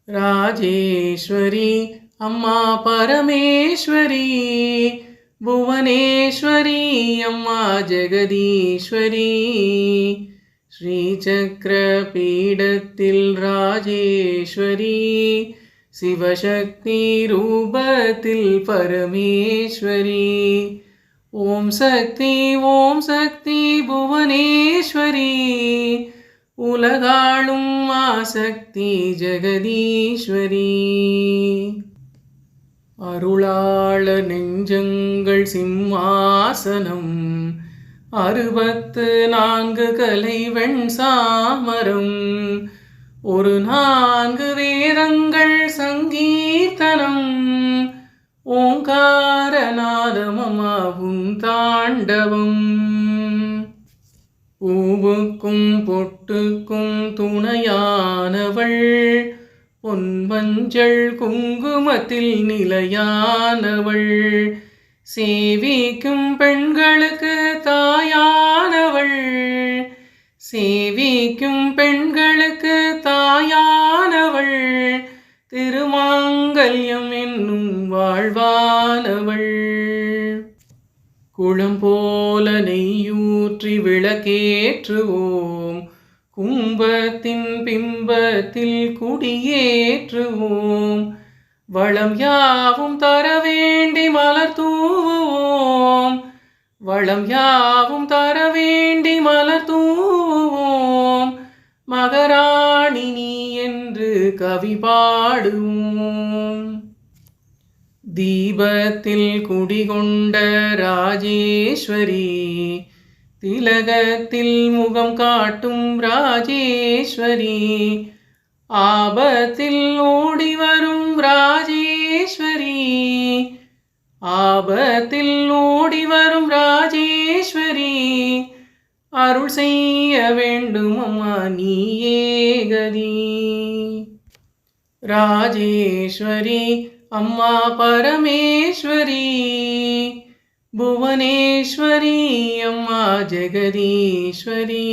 ராஜேஸ்வரி அம்மா பரமேஸ்வரி, புவனேஸ்வரி அம்மா ஜெகதீஸ்வரி, ஸ்ரீசக்கர பீடத்தில் ராஜேஸ்வரி, சிவசக்தி ரூபத்தில் பரமேஸ்வரி. ஓம் சக்தி புவனேஸ்வரி, உலகாளும் ஆசக்தி ஜெகதீஸ்வரி. அருளாள நெஞ்சங்கள் சிம்மாசனம், 64 கலை வெண்சாமரம், ஒரு 4 வேதங்கள் சங்கீர்த்தனம், ஓங்காரநாதமமாவும் தாண்டவம். பூவுக்கும் பொட்டுக்கும் துணையானவள், பொன்மஞ்சள் குங்குமத்தில் நிலையானவள், சேவிக்கும் பெண்களுக்கு தாயானவள், சேவிக்கும் பெண்களுக்கு தாயானவள், திருமாங்கல்யம் என்னும் வாழ்வானவள். குளம் போல நெய்யூற்றி விளக்கேற்றுவோம், கும்பத்தின் பிம்பத்தில் குடியேற்றுவோம், வளம் யாவும் தர வேண்டி மலர் தூவுவோம், வளம் யாவும் தர வேண்டி மலர் தூவுவோம், மகராணி நீ என்று கவி பாடுவோம். தீபத்தில் குடிகொண்ட ராஜேஸ்வரி, திலகத்தில் முகம் காட்டும் ராஜேஸ்வரி, ஆபத்தில் ஓடி வரும் ராஜேஸ்வரி, ஆபத்தில் ஓடி வரும் ராஜேஸ்வரி, அருள் செய்ய வேண்டும் அம்மா நீயே கதி. ராஜேஸ்வரி அம்மா பரமேஸ்வரி, புவனேஸ்வரி அம்மா ஜெகதீஸ்வரி.